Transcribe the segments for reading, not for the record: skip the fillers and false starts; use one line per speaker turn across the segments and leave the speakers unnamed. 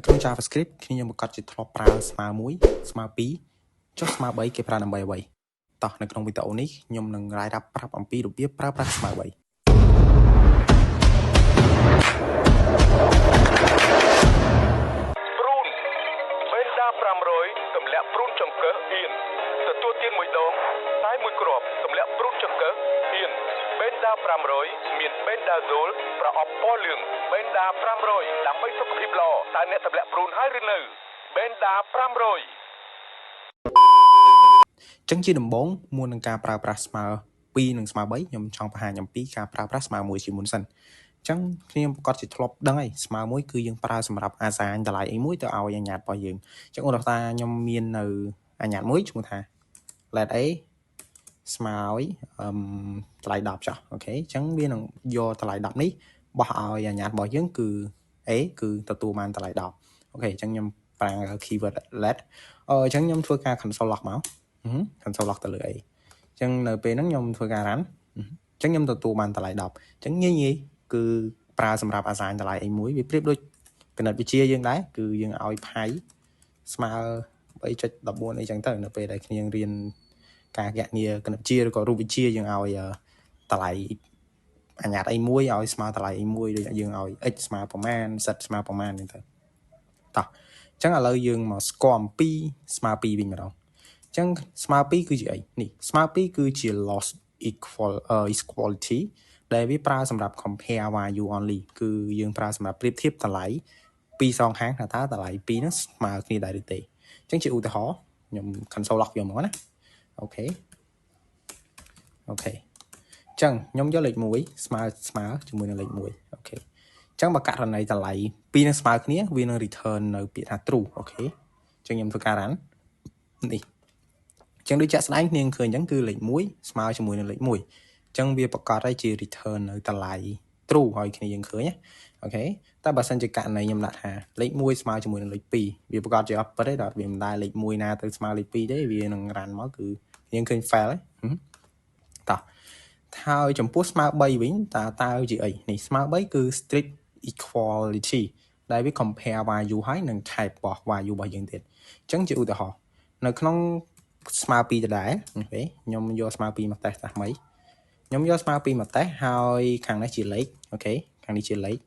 ក្នុង JavaScript ខ្ញុំបង្កត់ជាធ្លាប់ប្រើស្មើ1ស្មើ2ចុះស្មើ3គេប្រើដើម្បីអ្វីតោះនៅក្នុងវីដេអូនេះខ្ញុំនឹងរាយរាប់ប្រាប់អំពីរបៀបប្រើប្រាស់ស្មើ3500
ទម្លាក់ព្រូនចង្កឹះអៀនទទួលទានមួយដងតែមួយគ្រាប់ទម្លាក់ព្រូនចង្កឹះអៀនបេនដា500មានបេនដាហ្សូលប្រអប់ពណ៌លឿងបេនដា500ដើម្បីសុខភាពល្អតើអ្នកទម្លាក់ព្រូនហើយឬនៅបេនដា500
ចឹងជាដំបូងមុននឹងការប្រើប្រាស់ស្មើ2និងស្មើ3ខ្ញុំចង់បង្ហាញអំពីការប្រើប្រាស់ស្មើ1ជាមុនសិនចឹងខ្ញុំប្រកាសជាធ្លាប់ដឹងហើយស្មើ1គឺយើងប្រើសម្រាប់អាសាញតម្លៃអីមួយទៅឲ្យអាញាតរបស់យើងចឹងឧទាហរណ៍ថាខ្ញុំមាននៅអាញាតមួយឈ្មោះថា let a ស្មើឲ្យតម្លៃ10ចុះអូខេចឹងវានឹងយកតម្លៃ10នេះបោះឲ្យអាញាតរបស់យើងគឺ a គឺទទួលបានតម្លៃ10អូខេចឹងខ្ញុំប្រើ keyword let ចឹងខ្ញុំធ្វើការ console log មក console log ទៅលើ a ចឹងនៅពេលហ្នឹងខ្ញុំធ្វើការ run ចឹងខ្ញុំទទួលបានតម្លៃ10ចឹងងាយគឺប្រើសម្រាប់អាសាញតម្លៃអីមួយវាប្រៀបដូចគណិតវិទ្យាយើងដែរគឺយើងឲ្យផាយស្មើ 3.14 អីចឹងទៅនៅពេលដែលគ្នារៀនការគណនាគណិតវិទ្យាឬក៏រូបវិទ្យាយើងឲ្យតម្លៃអាញាតអីមួយឲ្យស្មើតម្លៃអីមួយដូចយើងឲ្យ x ស្មើប្រមាណ z ស្មើប្រមាណចឹងទៅតោះចឹងឥឡូវយើងមកស្គាល់អំពីស្មើ2វិញម្ដងចឹងស្មើ2គឺជាអីនេះស្មើ2គឺជា loss equality ដែលវាប្រើសម្រាប់ compare value only គឺយើងប្រើសម្រាប់ប្រៀបធៀបតម្លៃពីរសងខាងថាតើតម្លៃ2ហ្នឹងស្មើគ្នាដែរឬទេអញ្ចឹងជាឧទាហរណ៍ខ្ញុំ console log វាមកណាអូខេអញ្ចឹងខ្ញុំយកលេខ1ស្មើជាមួយនឹងលេខ1អូខេអញ្ចឹងបើករណីតម្លៃ2នឹងស្មើគ្នាវានឹង return នៅពាក្យថា true អូខេអញ្ចឹងខ្ញុំធ្វើការ run នេះអញ្ចឹងដូចជាក់ស្ដែងគ្នាឃើញអញ្ចឹងគឺលេខ1ស្មើជាមួយនឹងលេខ1អញ្ចឹងវាប្រកាសឲ្យជា return នៅតម្លៃ true ឲ្យគ្នាយើងឃើញណាអូខេតែបើសិនជាករណីខ្ញុំដាក់ថាលេខ1ស្មើជាមួយនឹងលេខ2វាប្រកាសជាអត់ពិតទេដល់វាមិនដែលលេខ1ណាទៅស្មើលេខ2ទេវានឹង run មកគឺយើងឃើញ fail ហ្នឹងតោះហើយចំពោះស្មើ3វិញតើជាអីនេះស្មើ3គឺ strict equality ដែលវា compare value ហើយនឹង type របស់ value របស់យើងទៀតអញ្ចឹងជាឧទាហរណ៍នៅក្នុងស្មើ2ដដែលអូខេខ្ញុំយកស្មើ2មកតេស្តថ្មីខ្ញុំយកស្មើ2មកតេស្តហើយខាងនេះជាលេខអូខេខាងនេះជាលេខ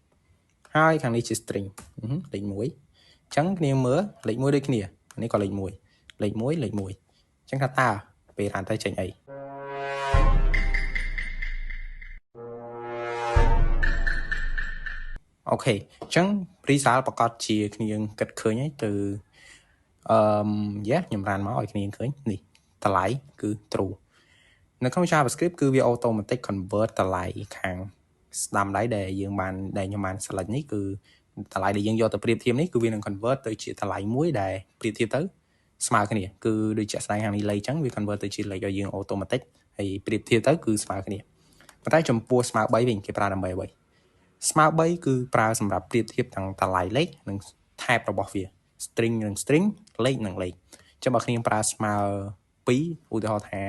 ហើយខាងនេះជា string លេខ1អញ្ចឹងគ្នាមើលលេខ1ដូចគ្នានេះក៏លេខ1លេខ1លេខ1អញ្ចឹងថាតើពេលរានទៅចេញអីអូខេអញ្ចឹង result ប្រកាសជាគ្នាគិតឃើញហើយទៅខ្ញុំរានមកឲ្យគ្នាឃើញនេះតម្លៃគឺ true នៅក្នុង JavaScript គឺវា automatic convert តម្លៃខាងស្ដាំដៃដែលខ្ញុំបាន select នេះគឺតម្លៃដែលយើងយកទៅប្រៀបធៀបនេះគឺវានឹង convert ទៅជាតម្លៃមួយដែលប្រៀបធៀបទៅស្មើគ្នាគឺដូចជាក់ស្ដែងខាងនេះលេខអញ្ចឹងវា convert ទៅជាលេខឲ្យយើង automatic ហើយប្រៀបធៀបទៅគឺស្មើគ្នាប៉ុន្តែចំពោះស្មើ3វិញគេប្រើដើម្បីអ្វីស្មើ3គឺប្រើសម្រាប់ប្រៀបធៀបទាំងតម្លៃលេខនិង type របស់វា string និង string លេខនិងលេខចាំបើគ្នាប្រើស្មើ2ឧទាហរណ៍ថា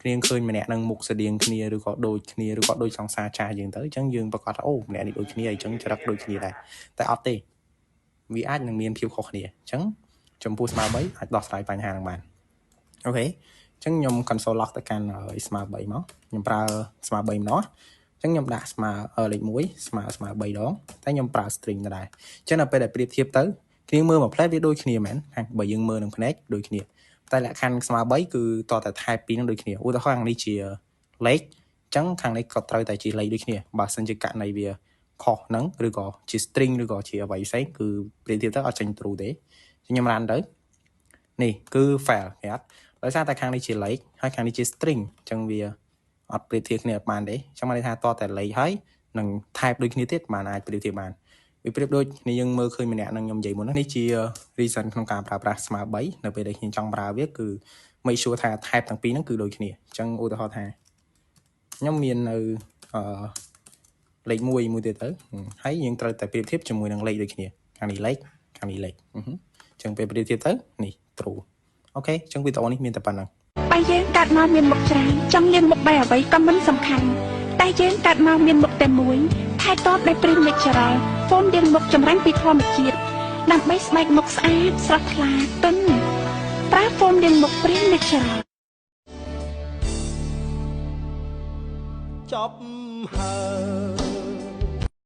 គ្នាឃើញម្នាក់នឹងមុខស្តៀងគ្នាឬក៏ដូចគ្នាឬក៏ដូចសង្សារចាស់យើងទៅអញ្ចឹងយើងប្រកាសថាអូម្នាក់នេះដូចគ្នាអញ្ចឹងចរិតដូចគ្នាដែរតែអត់ទេវាអាចនឹងមានភាពខុសគ្នាអញ្ចឹងចំពោះស្មើ3អាចដោះស្រាយបញ្ហានឹងបានអូខេអញ្ចឹងខ្ញុំ console log ទៅកាន់ស្មើ3មកខ្ញុំប្រើស្មើ3ម្ដងអញ្ចឹងខ្ញុំដាក់ស្មើលេខ1ស្មើ3ដងតែខ្ញុំប្រើ string ទៅដែរអញ្ចឹងដល់ពេលដែលប្រៀបធៀបទៅគ្នាមើលមួយផ្លែតវាដូចគ្នាមែនខាងបើយើងមើលនឹងភ្នែកដូចគ្នាតែលក្ខខណ្ឌស្មើ3គឺតតែ type 2នឹងដូចគ្នាឧទាហរណ៍ខាងនេះជាលេខអញ្ចឹងខាងនេះក៏ត្រូវតែជាលេខដូចគ្នាបើសិនជាករណីវាខុសហ្នឹងឬក៏ជា string ឬក៏ជាអ្វីផ្សេងគឺប្រៀបធៀបទៅអត់ចេញ true ទេខ្ញុំរានទៅនេះគឺ fail គេអត់ដោយសារតែខាងនេះជាលេខហើយខាងនេះជា string អញ្ចឹងវាអត់ប្រៀបធៀបគ្នាអត់បានទេអញ្ចឹងបានន័យថាតតែលេខហើយនឹង type ដូចគ្នាទៀតបានអាចប្រៀបធៀបបានវាប្រៀបដូចគ្នាយើងមើលឃើញម្នាក់នឹងខ្ញុំនិយាយមុននេះជា reason ក្នុងការប្រើប្រាស់ស្មើ3នៅពេលដែលខ្ញុំចង់ប្រើវាគឺ make sure ថា type ទាំងពីរហ្នឹងគឺដូចគ្នាអញ្ចឹងឧទាហរណ៍ថាខ្ញុំមាននៅលេខ1ទៀតទៅហើយយើងត្រូវតែប្រៀបធៀបជាមួយនឹងលេខដូចគ្នាខាងនេះលេខខាងនេះលេខអញ្ចឹងពេលប្រៀបធៀបទៅនេះ true អូខេអញ្ចឹងវីដេអូនេះមានតែប៉ុណ្្នឹង
បើយើងកាត់មកមានមុខច្រើនចង់លៀនមុខបែបអ្វីក៏មិនសំខាន់តែយើងកាត់មកមានមុខតែមួយថែទាំដោយព្រីម Natural ហ្វូមលាងមុខចម្រាញ់ពីធម្មជាតិ ដើម្បីស្បែកមុខស្អាតស្រស់ថ្លាទន់ប្រើហ្វូមលាងមុខ Prim Natural
ចប់ហើយ